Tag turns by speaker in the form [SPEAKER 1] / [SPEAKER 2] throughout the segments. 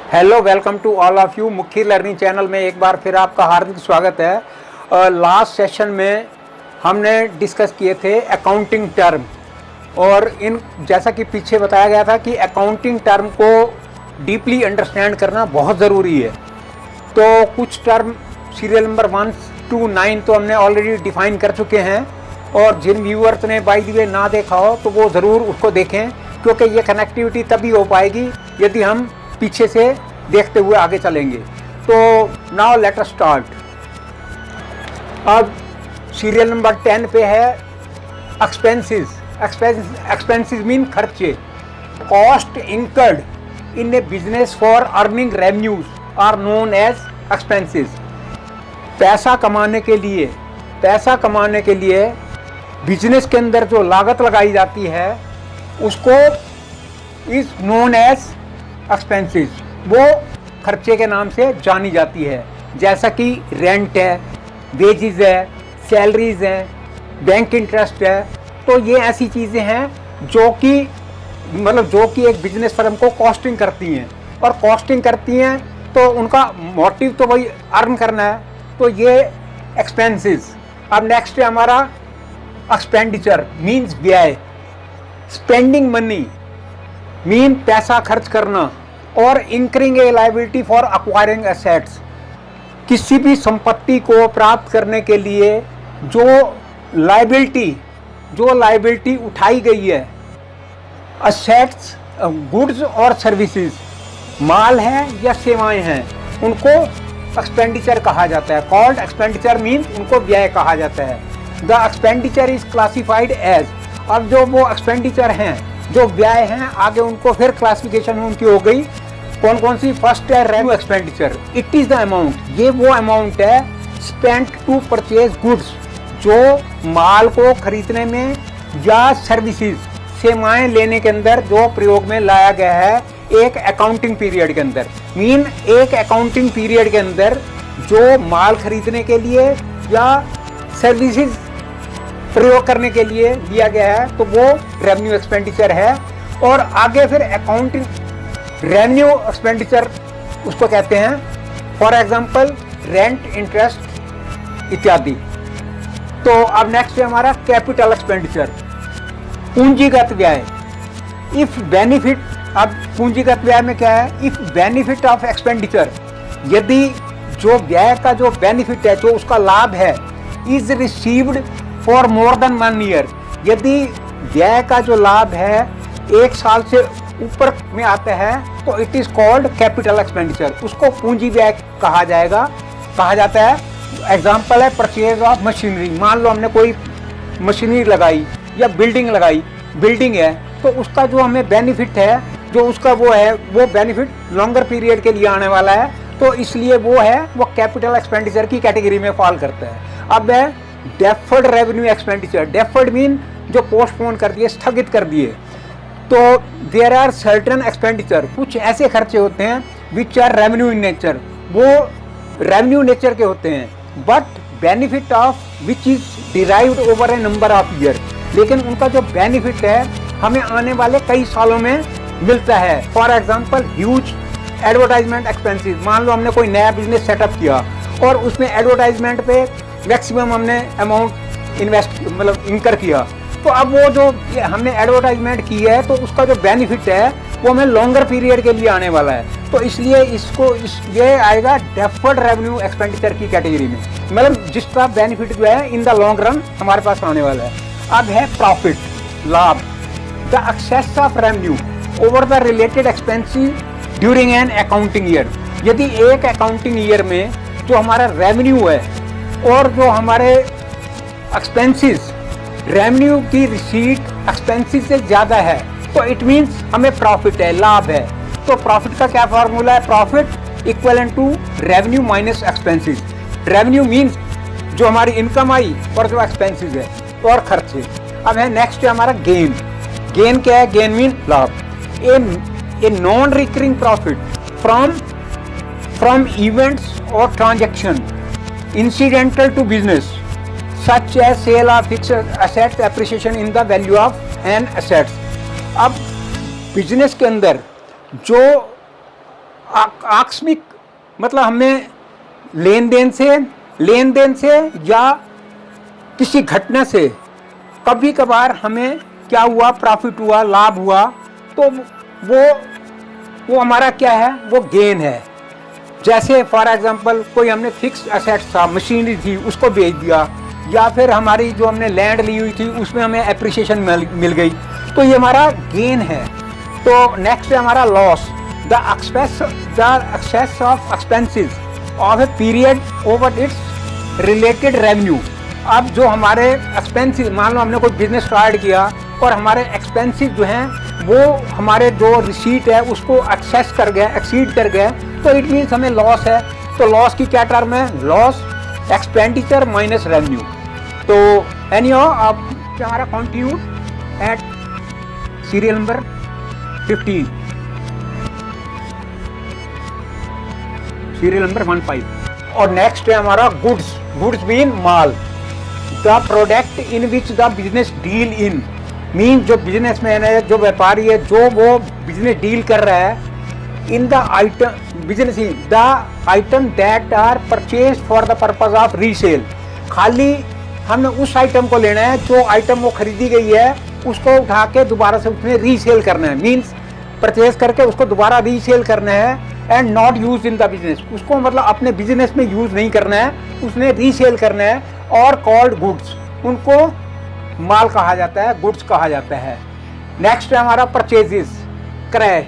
[SPEAKER 1] Hello, welcome to all of you. Mukhi learning channel में एक बार फिर आपका हार्दिक स्वागत है। लास्ट सेशन में हमने डिस्कस किए थे अकाउंटिंग टर्म, और इन जैसा कि पीछे बताया गया था कि अकाउंटिंग टर्म को डीपली अंडरस्टैंड करना बहुत ज़रूरी है। तो कुछ टर्म सीरियल नंबर 1 to 9 तो हमने ऑलरेडी डिफाइन कर चुके हैं, और जिन व्यूअर्स ने बाय द वे ना देखा हो तो वो ज़रूर उसको देखें, क्योंकि ये कनेक्टिविटी तभी हो पाएगी यदि हम पीछे से देखते हुए आगे चलेंगे। तो नाउ लेट अस स्टार्ट। अब सीरियल नंबर 10 पे है एक्सपेंसेस। एक्सपेंसेस मीन खर्चे। Cost incurred in a business for earning revenues are known as expenses. पैसा कमाने के लिए बिजनेस के अंदर जो लागत लगाई जाती है उसको इज नोन एज एक्सपेंसेस, वो खर्चे के नाम से जानी जाती है। जैसा कि रेंट है, वेजेस है, सैलरीज हैं, बैंक इंटरेस्ट है। तो ये ऐसी चीज़ें हैं जो कि एक बिजनेस फर्म को कॉस्टिंग करती हैं, और कॉस्टिंग करती हैं तो उनका मोटिव तो वही अर्न करना है। तो ये एक्सपेंसेस। अब नेक्स्ट है हमारा एक्सपेंडिचर मीन्स व्यय। स्पेंडिंग मनी मीन पैसा खर्च करना, और incurring A liability for acquiring assets. किसी भी संपत्ति को प्राप्त करने के लिए जो लायबिलिटी उठाई गई है, एसेट्स, गुड्स और सर्विसेज, माल है या सेवाएं हैं, उनको एक्सपेंडिचर कहा जाता है। कॉल्ड एक्सपेंडिचर मीन उनको व्यय कहा जाता है। The expenditure is classified as. अब जो वो एक्सपेंडिचर हैं, जो व्यय हैं, आगे उनको फिर क्लासिफिकेशन उनकी हो गई। कौन कौन सी? फर्स्ट है revenue expenditure. It is the amount, ये वो अमाउंट है स्पेंट टू परचेज गुड्स, जो माल को खरीदने में या सर्विसेज, सेवाएं लेने के अंदर जो प्रयोग में लाया गया है एक अकाउंटिंग पीरियड के अंदर। मीन एक अकाउंटिंग पीरियड के अंदर जो माल खरीदने के लिए या सर्विसेज प्रयोग करने के लिए लिया गया है, तो वो रेवेन्यू एक्सपेंडिचर है। और आगे फिर अकाउंटिंग रेवेन्यू एक्सपेंडिचर उसको कहते हैं, फॉर एग्जांपल रेंट, इंटरेस्ट इत्यादि। तो अब नेक्स्ट है हमारा कैपिटल एक्सपेंडिचर, पूंजीगत व्यय। इफ बेनिफिट, अब पूंजीगत व्यय में क्या है? इफ बेनिफिट ऑफ एक्सपेंडिचर, यदि जो व्यय का जो बेनिफिट है, जो उसका लाभ है, is received for more than 1 year, यदि व्यय का जो लाभ है 1 साल से ऊपर में आता है, तो it is called capital expenditure. उसको पूंजी व्यय कहा जाता है। एग्जांपल है परचेज ऑफ मशीनरी। मान लो हमने कोई मशीनरी लगाई या बिल्डिंग है, तो उसका जो हमें बेनिफिट है, जो उसका वो बेनिफिट लॉन्गर पीरियड के लिए आने वाला है, तो इसलिए वो कैपिटल एक्सपेंडिचर की कैटेगरी में फॉल करता है। अब है deferred revenue expenditure. Deferred mean जो पोस्टपोन कर दिए, स्थगित कर दिए। तो देयर आर सर्टेन एक्सपेंडिचर, कुछ ऐसे खर्चे होते हैं which are revenue in nature, वो रेवेन्यू नेचर के होते हैं, but benefit of which is derived over a number of year, लेकिन उनका जो बेनिफिट है हमें आने वाले कई सालों में मिलता है। For example huge advertisement expenses. मान लो हमने कोई नया बिजनेस सेटअप किया और उसमें एडवर्टाइजमेंट पे मैक्सिमम हमने अमाउंट इंकर किया, तो अब वो जो हमने एडवर्टाइजमेंट की है, तो उसका जो बेनिफिट है वो हमें लॉन्गर पीरियड के लिए आने वाला है। तो इसलिए ये आएगा डेफर्ड रेवेन्यू एक्सपेंडिचर की कैटेगरी में, जिसका बेनिफिट जो है इन द लॉन्ग रन हमारे पास आने वाला है। अब है प्रॉफिट, लाभ। The excess of revenue over the related expenses during an accounting year. यदि एक अकाउंटिंग ईयर में जो हमारा रेवेन्यू है और जो हमारे एक्सपेंसेस, रेवेन्यू की रिसीट एक्सपेंसेस से ज़्यादा है, तो इट मीन्स हमें प्रॉफिट है, लाभ है। तो प्रॉफिट का क्या फार्मूला है? Profit equivalent to revenue minus expenses. Revenue means जो हमारी इनकम आई और जो एक्सपेंसेस है और खर्चे। अब है नेक्स्ट है हमारा गेन। गेन क्या है? गेन मीन लाभ। A non recurring profit from events और transaction incidental to business, such as sale of fixed assets, appreciation in the value of an assets। अब बिजनेस के अंदर जो आकस्मिक मतलब हमें लेन देन से या किसी घटना से कभी कभार हमें क्या हुआ, प्रॉफिट हुआ, लाभ हुआ, तो वो हमारा क्या है, वो गेन है। जैसे फॉर एग्जांपल कोई हमने फिक्स एसेट्स था, मशीनरी थी, उसको बेच दिया, या फिर हमारी जो हमने लैंड ली हुई थी उसमें हमें एप्रिसिएशन मिल गई, तो ये हमारा गेन है। तो नेक्स्ट है हमारा loss, the excess of expenses of a period over its related revenue. अब जो हमारे एक्सपेंसेस, मान लो हमने कोई बिजनेस स्टार्ट किया और हमारे एक्सपेंसेस जो हैं वो हमारे जो रिसीट है उसको एक्सेस कर गए, एक्सीड कर गए, तो इट मीन्स हमें लॉस है। तो लॉस की क्या टर्म है, लॉस एक्सपेंडिचर माइनस रेवेन्यू। तो एनीहाउ अब हमारा continue at serial number 15, serial number 15। और नेक्स्ट है हमारा गुड्स मीन माल, the product in which the business deal in, mean जो बिजनेसमैन है, जो व्यापारी है, जो वो बिजनेस डील कर रहा है, in the item business in the item that are purchase for the purpose of resale. खाली हमने उस आइटम को लेना है, जो आइटम वो खरीदी गई है उसको उठा के दोबारा से उसमें रीसेल करना है, मीन्स परचेज करके उसको दोबारा रीसेल करना है। And not use in the business, उसको मतलब अपने बिजनेस में यूज नहीं करना है, उसने रीसेल करना है। और कॉल्ड गुड्स, उनको माल कहा जाता है, गुड्स कहा जाता है। नेक्स्ट है हमारा परचेजेस, क्रय,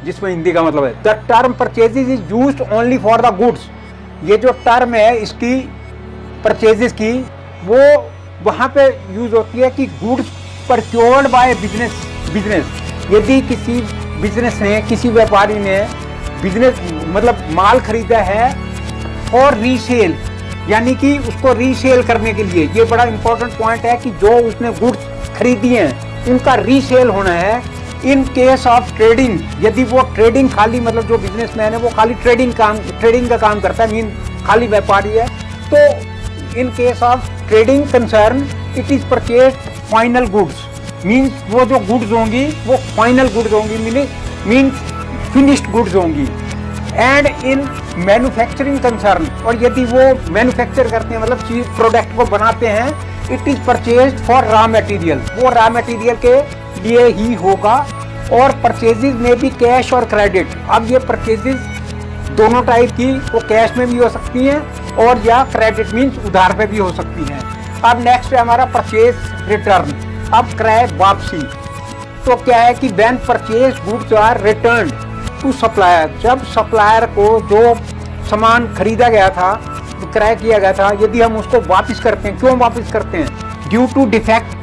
[SPEAKER 1] जिसमें हिंदी का मतलब है the term purchases is used only for the goods. ये जो टर्म है इसकी परचेजेस की, वो वहाँ पे यूज होती है कि गुड्स परचोर्ड बाय बिजनेस। यदि किसी बिजनेस ने, किसी व्यापारी ने बिजनेस मतलब माल खरीदा है और रीसेल, यानी कि उसको रीसेल करने के लिए, ये बड़ा इंपॉर्टेंट पॉइंट है कि जो उसने गुड्स खरीदी हैं उनका रीसेल होना है। इन केस ऑफ ट्रेडिंग, यदि वो ट्रेडिंग खाली मतलब जो बिजनेसमैन है वो खाली ट्रेडिंग का काम करता है, मीन खाली व्यापारी है, तो in case of trading concern it is purchase final goods, means वो जो गुड्स होंगी वो फाइनल गुड्स होंगी, मीन फिनिश्ड गुड्स होंगी। एंड इन मैन्युफैक्चरिंग कंसर्न, और यदि वो मैन्युफैक्चर करते हैं मतलब चीज प्रोडक्ट को बनाते हैं, it is purchase for raw material, वो रॉ मटेरियल के लिए ही होगा। और परचेजेज में भी कैश और क्रेडिट, अब ये परचेजेज दोनों टाइप की, वो कैश में भी हो सकती हैं और या क्रेडिट मीन्स उधार पे भी हो सकती हैं। अब नेक्स्ट है हमारा परचेज रिटर्न, अब क्रय वापसी। तो क्या है कि when purchase goods are returned to supplier, जब सप्लायर को जो सामान खरीदा गया था, क्रय किया गया था, यदि हम उसको वापस करते हैं, क्यों वापस करते हैं, ड्यू टू डिफेक्ट,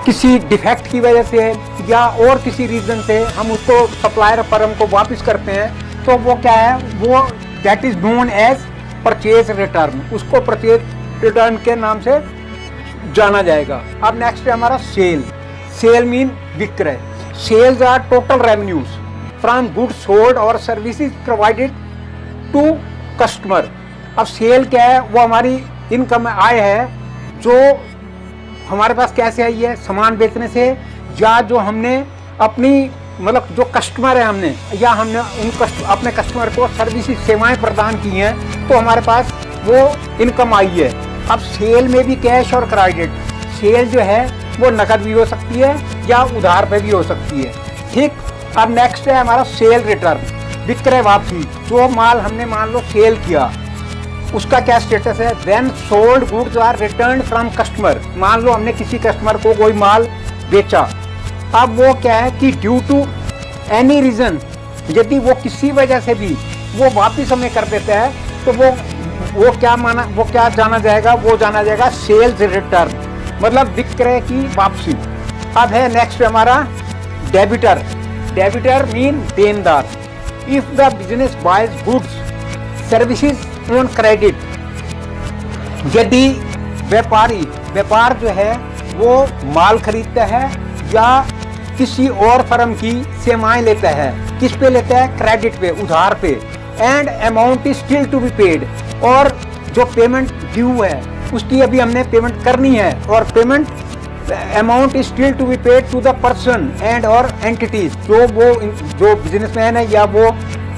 [SPEAKER 1] किसी डिफेक्ट की वजह से या और किसी रीजन से हम उसको सप्लायर फर्म को वापस करते हैं, तो वो क्या है, वो that is known as purchase return, उसको परचेज रिटर्न के नाम से जाना जाएगा। अब नेक्स्ट है हमारा सेल मीन विक्रय। Sales are total revenues from goods sold और सर्विसेज प्रोवाइडेड टू कस्टमर। अब सेल क्या है, वो हमारी इनकम आय है जो हमारे पास कैसे आई है, सामान बेचने से, या जो हमने अपनी मतलब जो कस्टमर है हमने, या हमने अपने कस्टमर को सर्विसेज सेवाएं प्रदान की हैं, तो हमारे पास वो इनकम आई है। अब सेल में भी कैश और क्रेडिट, सेल जो है वो नकद भी हो सकती है या उधार पे भी हो सकती है, ठीक। अब नेक्स्ट है हमारा सेल रिटर्न, विक्रय वापसी। जो माल हमने मान लो सेल किया, उसका क्या स्टेटस है, when sold goods are return from customer. मान लो हमने किसी कस्टमर को कोई माल बेचा, अब वो क्या है कि ड्यू टू एनी रीजन, यदि वो किसी वजह से भी वो वापस हमें कर देता है, तो वो क्या जाना जाएगा, वो जाना जाएगा सेल्स रिटर्न, मतलब विक्रय की वापसी। अब है नेक्स्ट हमारा डेबिटर मीन देनदार। If the business buys goods services on credit, यदि व्यापार जो है वो माल खरीदता है या किसी और फर्म की सेवाएं लेता है, किस पे लेता है, क्रेडिट पे, उधार पे, and amount is still to be paid, और जो पेमेंट ड्यू है उसकी अभी हमने पेमेंट करनी है, और payment amount is still to be paid to the person and और एंटिटीज, जो बिजनेसमैन है या वो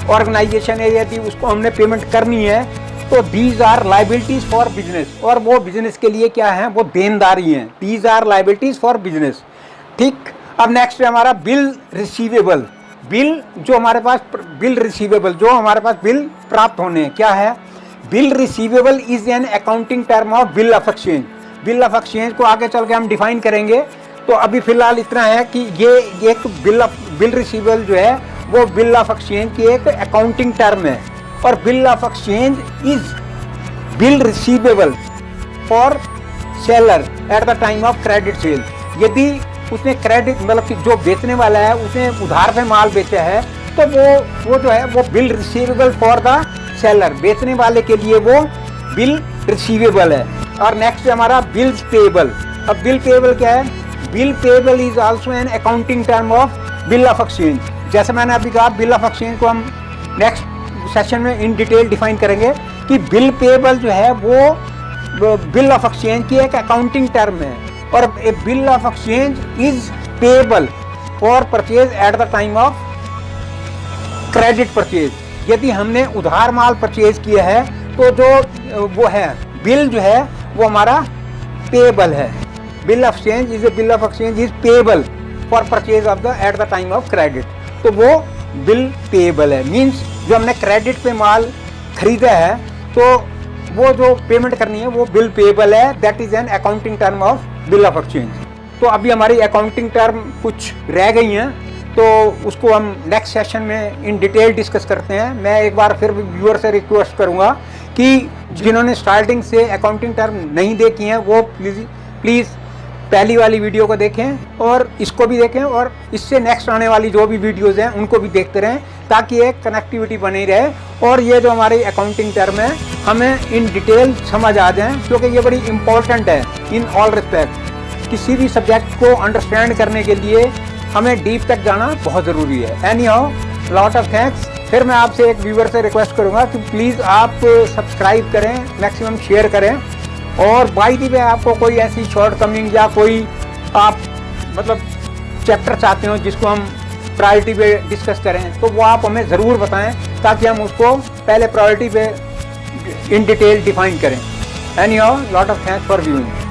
[SPEAKER 1] ऑर्गेनाइजेशन है, यदि उसको हमने पेमेंट करनी है तो these are liabilities for business, और वो बिजनेस के लिए क्या है, वो देनदारी हैं। These are liabilities for business. ठीक, अब नेक्स्ट है हमारा बिल रिसीवेबल। बिल जो हमारे पास बिल रिसीवेबल, जो हमारे पास बिल प्राप्त होने, क्या है, bill receivable is an accounting term of bill of exchange. Bill of exchange को आगे चल के हम डिफाइन करेंगे, तो अभी फिलहाल इतना है कि ये एक बिल रिसीवेबल जो है वो बिल ऑफ एक्सचेंज की एक अकाउंटिंग टर्म है। और bill of exchange is bill receivable for seller eight the time of credit sale. यदि उसने क्रेडिट मतलब कि जो बेचने वाला है उसने उधार पे माल बेचा है, तो वो जो है वो bill receivable for the seller, बेचने वाले के लिए वो बिल रिसीवेबल है। और नेक्स्ट है हमारा बिल्स पेएबल। अब बिल पेएबल क्या है, bill payable is also an accounting term of bill of exchange. जैसे मैंने अभी कहा, बिल ऑफ एक्सचेंज को हम नेक्स्ट सेशन में इन डिटेल डिफाइन करेंगे कि बिल पेएबल जो है वो बिल ऑफ एक्सचेंज की एक अकाउंटिंग टर्म है। और a bill of exchange is payable for purchase at the time of credit purchase. यदि हमने उधार माल परचेज किया है तो जो वो है बिल जो है वो हमारा पेएबल है। Bill of exchange is a bill of exchange is payable for purchase of the eight the time of credit, तो वो बिल पेएबल है। मीन्स जो हमने क्रेडिट पे माल खरीदा है तो वो जो पेमेंट करनी है वो बिल पेएबल है। That is an accounting term of bill of exchange. तो अभी हमारी अकाउंटिंग टर्म कुछ रह गई हैं, तो उसको हम नेक्स्ट सेशन में इन डिटेल डिस्कस करते हैं। मैं एक बार फिर व्यूअर से रिक्वेस्ट करूंगा कि जिन्होंने स्टार्टिंग से अकाउंटिंग टर्म नहीं देखी हैं वो प्लीज़ पहली वाली वीडियो को देखें और इसको भी देखें, और इससे नेक्स्ट आने वाली जो भी वीडियोज़ हैं उनको भी देखते रहें, ताकि एक कनेक्टिविटी बनी रहे और ये जो हमारी अकाउंटिंग टर्म है हमें इन डिटेल समझ आ जाएं, क्योंकि ये बड़ी इंपॉर्टेंट है इन ऑल रिस्पेक्ट। किसी भी सब्जेक्ट को अंडरस्टैंड करने के लिए हमें डीप तक जाना बहुत ज़रूरी है। Any how, lot of thanks. फिर मैं आपसे एक व्यूअर से रिक्वेस्ट करूँगा कि प्लीज़ आप सब्सक्राइब करें, मैक्सिमम शेयर करें, और बाई दी वे आपको कोई ऐसी शॉर्टकमिंग या कोई आप मतलब चैप्टर चाहते हो जिसको हम प्रायोरिटी पे डिस्कस करें, तो वो आप हमें ज़रूर बताएं, ताकि हम उसको पहले प्रायोरिटी पे इन डिटेल डिफाइन करें। Any how, lot of thanks for viewing.